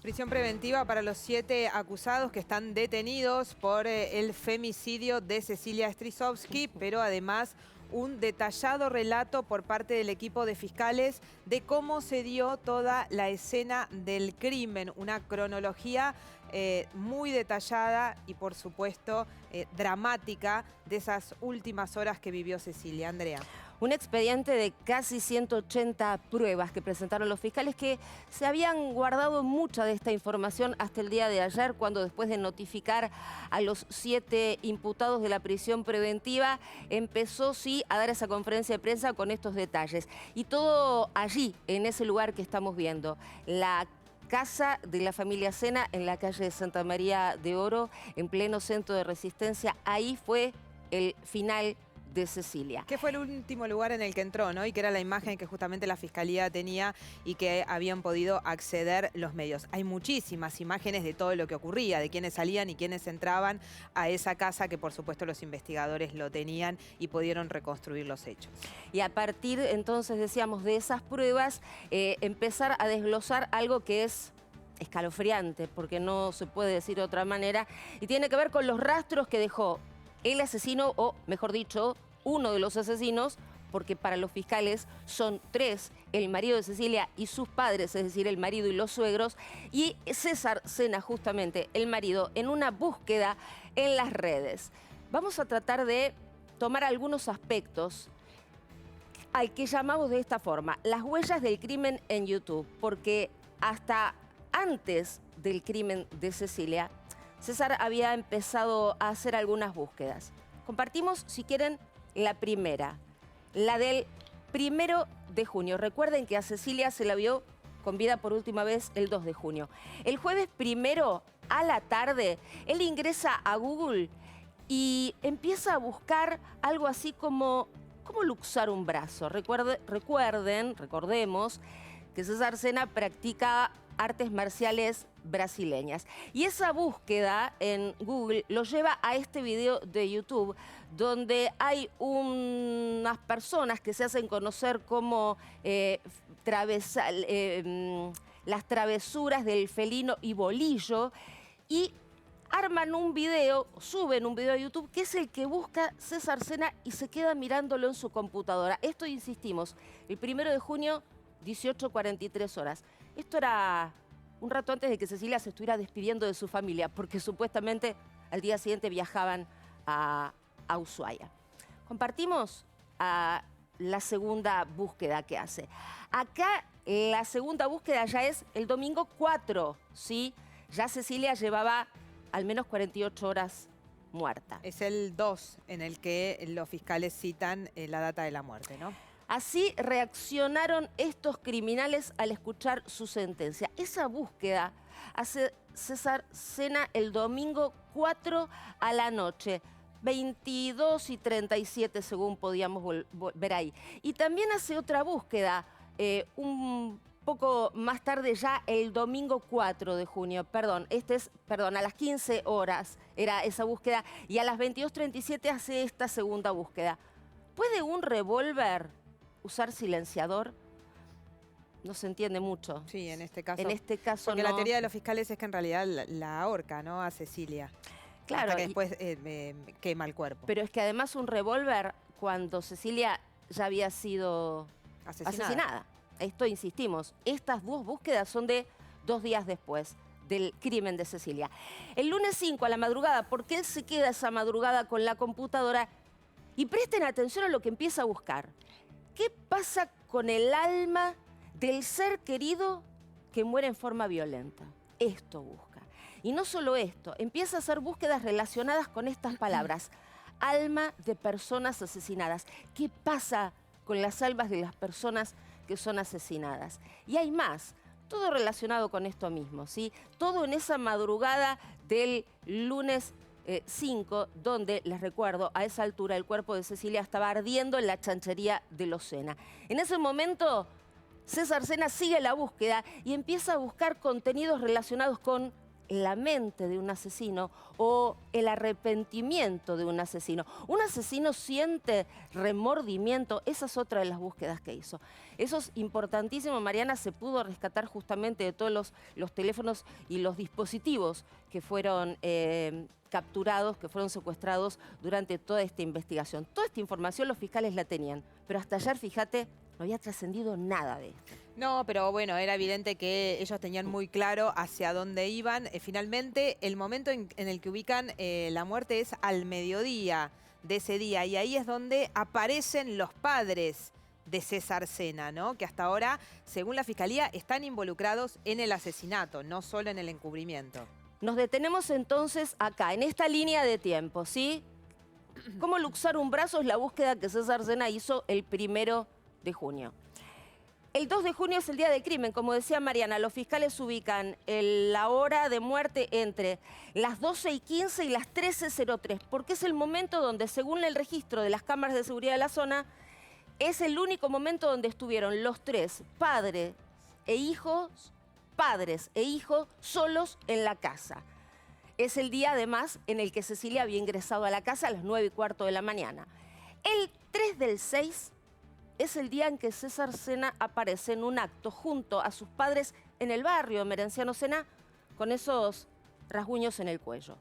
Prisión preventiva para los 7 acusados que están detenidos por el femicidio de Cecilia Strisovsky, pero además un detallado relato por parte del equipo de fiscales de cómo se dio toda la escena del crimen. Una cronología muy detallada y, por supuesto, dramática de esas últimas horas que vivió Cecilia. Andrea. Un expediente de casi 180 pruebas que presentaron los fiscales, que se habían guardado mucha de esta información hasta el día de ayer, cuando después de notificar a los 7 imputados de la prisión preventiva, empezó sí a dar esa conferencia de prensa con estos detalles. Y todo allí, en ese lugar que estamos viendo, la casa de la familia Sena en la calle de Santa María de Oro, en pleno centro de Resistencia. Ahí fue el final de Cecilia. Que fue el último lugar en el que entró, ¿no? Y que era la imagen que justamente la Fiscalía tenía y que habían podido acceder los medios. Hay muchísimas imágenes de todo lo que ocurría, de quiénes salían y quiénes entraban a esa casa, que por supuesto los investigadores lo tenían y pudieron reconstruir los hechos. Y a partir, entonces, decíamos, de esas pruebas, empezar a desglosar algo que es escalofriante, porque no se puede decir de otra manera, y tiene que ver con los rastros que dejó el asesino, o mejor dicho, uno de los asesinos, porque para los fiscales son 3, el marido de Cecilia y sus padres, es decir, el marido y los suegros, y César Sena, justamente, el marido, en una búsqueda en las redes. Vamos a tratar de tomar algunos aspectos al que llamamos de esta forma las huellas del crimen en YouTube, porque hasta antes del crimen de Cecilia, César había empezado a hacer algunas búsquedas. Compartimos, si quieren, la primera, la del 1 de junio. Recuerden que a Cecilia se la vio con vida por última vez el 2 de junio. El jueves 1 a la tarde, él ingresa a Google y empieza a buscar algo así como cómo luxar un brazo. Recordemos que César Sena practica artes marciales brasileñas. Y esa búsqueda en Google lo lleva a este video de YouTube, donde hay unas personas que se hacen conocer como las travesuras del felino y bolillo, y arman un video, suben un video a YouTube, que es el que busca César Sena y se queda mirándolo en su computadora. Esto, insistimos, el 1 de junio, 18:43 horas. Esto era un rato antes de que Cecilia se estuviera despidiendo de su familia, porque supuestamente al día siguiente viajaban a Ushuaia. Compartimos la segunda búsqueda que hace. Acá la segunda búsqueda ya es el domingo 4, ¿sí? Ya Cecilia llevaba al menos 48 horas muerta. Es el 2 en el que los fiscales citan la data de la muerte, ¿no? Así reaccionaron estos criminales al escuchar su sentencia. Esa búsqueda hace César Sena el domingo 4 a la noche, 22:37 según podíamos ver ahí. Y también hace otra búsqueda un poco más tarde, ya el domingo 4 de junio, a las 15 horas era esa búsqueda, y a las 22:37 hace esta segunda búsqueda. ¿Puede un revólver usar silenciador? No se entiende mucho. Sí, en este caso. En este caso porque no. La teoría de los fiscales es que en realidad la ahorca, ¿no?, a Cecilia. Claro. Hasta que después quema el cuerpo. Pero es que además un revólver, cuando Cecilia ya había sido asesinada. Esto, insistimos, estas 2 búsquedas son de 2 días después del crimen de Cecilia. El lunes 5 a la madrugada, porque él se queda esa madrugada con la computadora, y presten atención a lo que empieza a buscar. ¿Qué pasa con el alma del ser querido que muere en forma violenta? Esto busca. Y no solo esto, empieza a hacer búsquedas relacionadas con estas palabras. Alma de personas asesinadas. ¿Qué pasa con las almas de las personas que son asesinadas? Y hay más, todo relacionado con esto mismo, ¿sí? Todo en esa madrugada del lunes 5, donde, les recuerdo, a esa altura el cuerpo de Cecilia estaba ardiendo en la chanchería de los Sena. En ese momento, César Sena sigue la búsqueda y empieza a buscar contenidos relacionados con la mente de un asesino o el arrepentimiento de un asesino. Un asesino siente remordimiento, esa es otra de las búsquedas que hizo. Eso es importantísimo, Mariana, se pudo rescatar justamente de todos los teléfonos y los dispositivos que fueron capturados, que fueron secuestrados durante toda esta investigación. Toda esta información los fiscales la tenían, pero hasta ayer, fíjate, no había trascendido nada de esto. No, pero bueno, era evidente que ellos tenían muy claro hacia dónde iban. Finalmente, el momento en el que ubican la muerte es al mediodía de ese día. Y ahí es donde aparecen los padres de César Sena, ¿no? Que hasta ahora, según la Fiscalía, están involucrados en el asesinato, no solo en el encubrimiento. Nos detenemos entonces acá, en esta línea de tiempo, ¿sí? ¿Cómo luxar un brazo? Es la búsqueda que César Sena hizo el 1 de junio. El 2 de junio es el día del crimen, como decía Mariana, los fiscales ubican la hora de muerte entre las 12:15 y las 13:03, porque es el momento donde, según el registro de las cámaras de seguridad de la zona, es el único momento donde estuvieron los tres, padres e hijos, solos en la casa. Es el día, además, en el que Cecilia había ingresado a la casa a las 9:15 de la mañana. El 3 del 6 es el día en que César Sena aparece en un acto junto a sus padres en el barrio Merenciano Sena con esos rasguños en el cuello.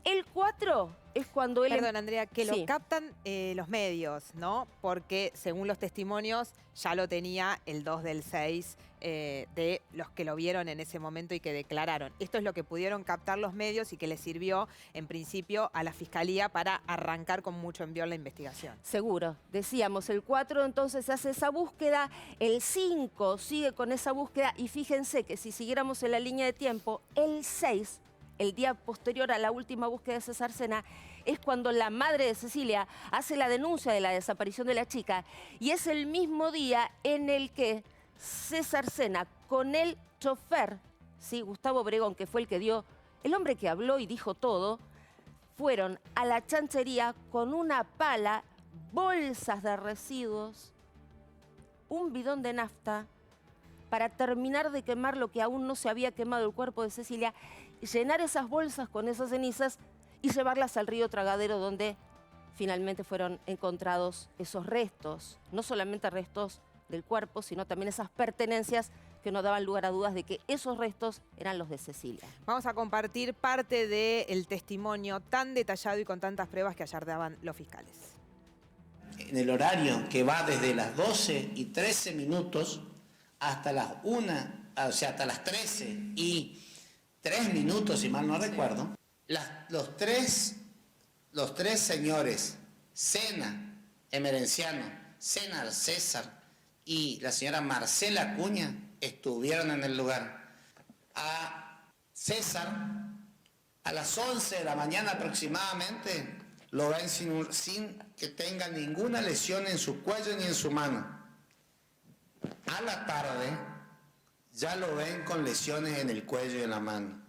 El 4 es cuando él... Perdón, Andrea, que Sí. lo captan los medios, ¿no? Porque según los testimonios ya lo tenía el 2 del 6 de los que lo vieron en ese momento y que declararon. Esto es lo que pudieron captar los medios y que les sirvió en principio a la Fiscalía para arrancar con mucho envión la investigación. Seguro, decíamos, el 4 entonces se hace esa búsqueda, el 5 sigue con esa búsqueda y fíjense que si siguiéramos en la línea de tiempo, el 6, el día posterior a la última búsqueda de César Sena, es cuando la madre de Cecilia hace la denuncia de la desaparición de la chica y es el mismo día en el que César Sena con el chofer, ¿sí? Gustavo Obregón, que fue el que dio, el hombre que habló y dijo todo, fueron a la chanchería con una pala, bolsas de residuos, un bidón de nafta, para terminar de quemar lo que aún no se había quemado el cuerpo de Cecilia, llenar esas bolsas con esas cenizas y llevarlas al río Tragadero, donde finalmente fueron encontrados esos restos, no solamente restos del cuerpo, sino también esas pertenencias que no daban lugar a dudas de que esos restos eran los de Cecilia. Vamos a compartir parte del testimonio tan detallado y con tantas pruebas que ayer daban los fiscales. En el horario que va desde las 12:13 hasta las 1, o sea, hasta las 13:03, si mal no recuerdo, los tres señores, Sena, Emerenciano, Sena, César y la señora Marcela Acuña estuvieron en el lugar. A César, a las 11 de la mañana aproximadamente, lo ven sin que tenga ninguna lesión en su cuello ni en su mano. A la tarde, ya lo ven con lesiones en el cuello y en la mano.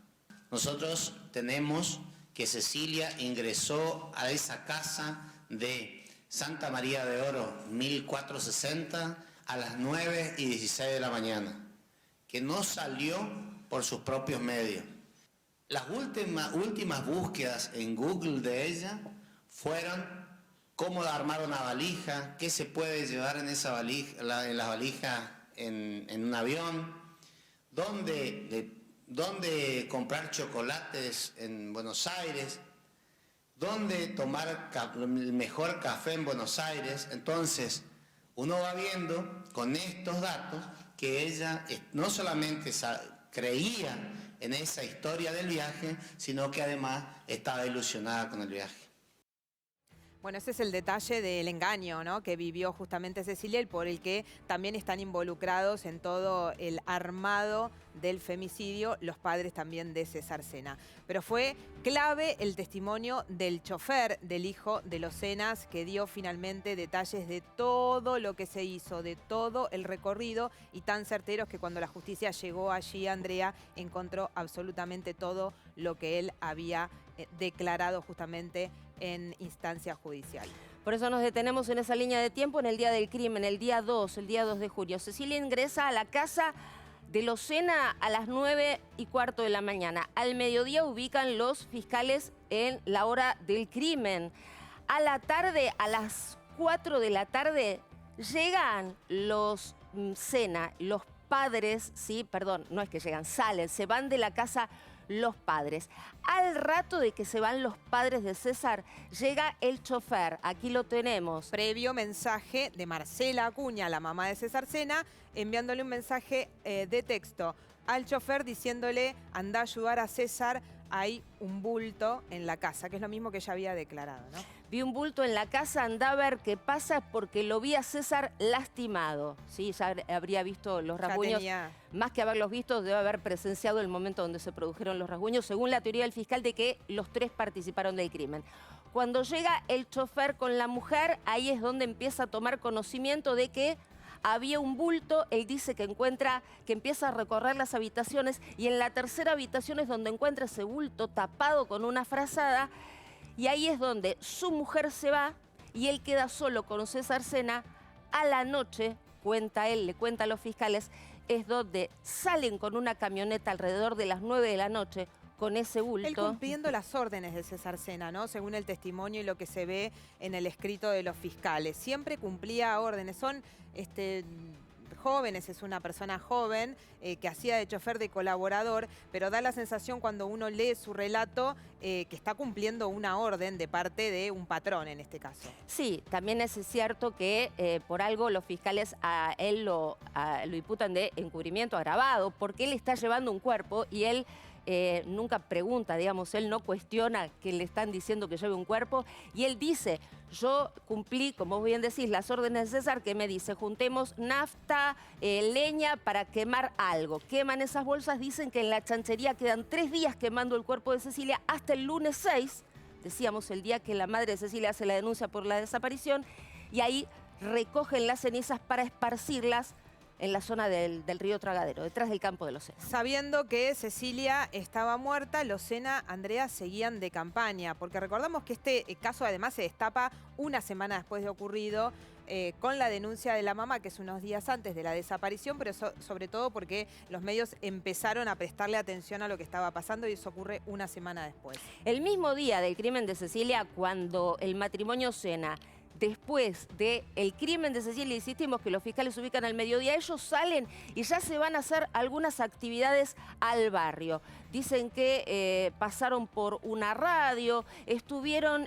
Nosotros tenemos que Cecilia ingresó a esa casa de Santa María de Oro, 1460, a las 9:16 de la mañana, que no salió por sus propios medios. Las últimas búsquedas en Google de ella fueron cómo armar una valija, qué se puede llevar en esa valija, en la valija en un avión, dónde comprar chocolates en Buenos Aires, dónde tomar el mejor café en Buenos Aires. Entonces, uno va viendo con estos datos que ella no solamente creía en esa historia del viaje, sino que además estaba ilusionada con el viaje. Bueno, ese es el detalle del engaño, ¿no?, que vivió justamente Cecilia y por el que también están involucrados en todo el armado del femicidio los padres también de César Sena. Pero fue clave el testimonio del chofer del hijo de los Senas, que dio finalmente detalles de todo lo que se hizo, de todo el recorrido, y tan certeros que cuando la justicia llegó allí, Andrea, encontró absolutamente todo lo que él había declarado justamente en instancia judicial. Por eso nos detenemos en esa línea de tiempo en el día del crimen, el día 2 de junio. Cecilia ingresa a la casa De Locena a las 9:15 de la mañana. Al mediodía ubican los fiscales en la hora del crimen. A la tarde, a las 4 de la tarde, llegan los Sena, los padres, sí, perdón, no es que llegan, salen, se van de la casa los padres. Al rato de que se van los padres de César, llega el chofer, aquí lo tenemos. Previo mensaje de Marcela Acuña, la mamá de César Sena, enviándole un mensaje de texto al chofer diciéndole, anda a ayudar a César, hay un bulto en la casa, que es lo mismo que ella había declarado, ¿no? Vi un bulto en la casa, anda a ver qué pasa porque lo vi a César lastimado. Sí, ya habría visto los rasguños. Más que haberlos visto, debe haber presenciado el momento donde se produjeron los rasguños, según la teoría del fiscal de que los tres participaron del crimen. Cuando llega el chofer con la mujer, ahí es donde empieza a tomar conocimiento de que había un bulto. Él dice que empieza a recorrer las habitaciones y en la tercera habitación es donde encuentra ese bulto tapado con una frazada. Y ahí es donde su mujer se va y él queda solo con César Sena. A la noche, cuenta él, le cuenta a los fiscales, es donde salen con una camioneta alrededor de las 9 de la noche con ese bulto. Él cumpliendo las órdenes de César Sena, ¿no? Según el testimonio y lo que se ve en el escrito de los fiscales. Siempre cumplía órdenes. Son jóvenes, es una persona joven que hacía de chofer de colaborador, pero da la sensación cuando uno lee su relato que está cumpliendo una orden de parte de un patrón en este caso. Sí, también es cierto que por algo los fiscales a él lo imputan de encubrimiento agravado, porque él está llevando un cuerpo y él nunca pregunta, digamos, él no cuestiona que le están diciendo que lleve un cuerpo y él dice, yo cumplí, como vos bien decís, las órdenes de César que me dice, juntemos nafta, leña para quemar algo. Queman esas bolsas, dicen que en la chanchería quedan 3 días quemando el cuerpo de Cecilia hasta el lunes 6, decíamos el día que la madre de Cecilia hace la denuncia por la desaparición, y ahí recogen las cenizas para esparcirlas en la zona del río Tragadero, detrás del campo de los Sena. Sabiendo que Cecilia estaba muerta, los Sena, Andrea, seguían de campaña, porque recordamos que este caso además se destapa una semana después de ocurrido, con la denuncia de la mamá, que es unos días antes de la desaparición, pero sobre todo porque los medios empezaron a prestarle atención a lo que estaba pasando y eso ocurre una semana después. El mismo día del crimen de Cecilia, cuando el matrimonio Sena, después del crimen de Cecilia, insistimos que los fiscales se ubican al mediodía, ellos salen y ya se van a hacer algunas actividades al barrio. Dicen que pasaron por una radio, estuvieron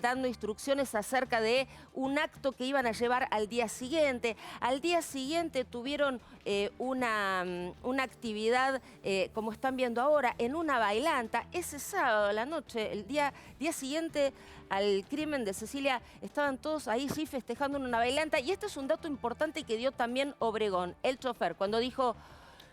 dando instrucciones acerca de un acto que iban a llevar al día siguiente. Al día siguiente tuvieron una actividad, como están viendo ahora, en una bailanta. Ese sábado a la noche, el día siguiente al crimen de Cecilia, estaban todos ahí sí festejando en una bailanta. Y este es un dato importante que dio también Obregón, el chofer, cuando dijo: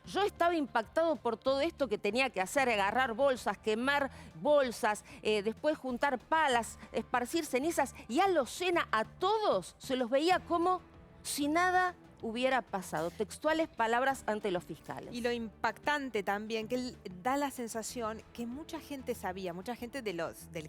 yo estaba impactado por todo esto que tenía que hacer, agarrar bolsas, quemar bolsas, después juntar palas, esparcir cenizas, y a los Sena, a todos, se los veía como si nada hubiera pasado. Textuales palabras ante los fiscales. Y lo impactante también, que él da la sensación que mucha gente sabía, mucha gente del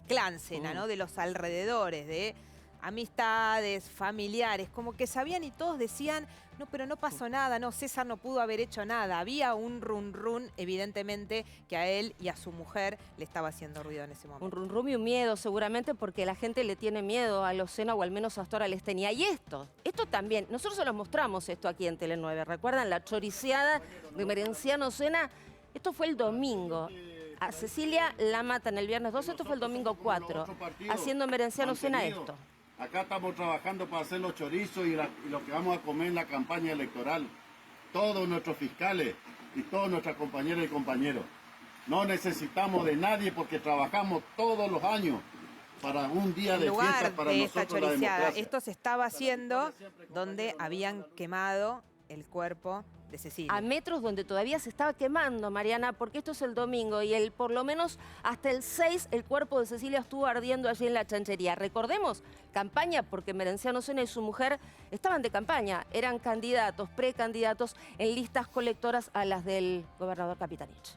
clan Sena, ¿no? De los alrededores, de amistades, familiares, como que sabían y todos decían, no, pero no pasó nada, no, César no pudo haber hecho nada. Había un run, evidentemente, que a él y a su mujer le estaba haciendo ruido en ese momento. Un run y un miedo, seguramente, porque la gente le tiene miedo a los Sena, o al menos hasta ahora les tenía. Y esto también, nosotros se los mostramos esto aquí en Tele9, ¿recuerdan? La choriceada de Merenciano Sena, esto fue el domingo. A Cecilia la matan el viernes 12, esto fue el domingo 4, haciendo Merenciano Sena esto. Acá estamos trabajando para hacer los chorizos y lo que vamos a comer en la campaña electoral. Todos nuestros fiscales y todas nuestras compañeras y compañeros. No necesitamos de nadie porque trabajamos todos los años para un día de fiesta para nosotros, la democracia. Esto se estaba haciendo donde habían quemado el cuerpo de Cecilia. A metros donde todavía se estaba quemando, Mariana, porque esto es el domingo y por lo menos hasta el 6 el cuerpo de Cecilia estuvo ardiendo allí en la chanchería. Recordemos, campaña, porque Merenciano Sena y su mujer estaban de campaña, eran candidatos, precandidatos en listas colectoras a las del gobernador Capitanich.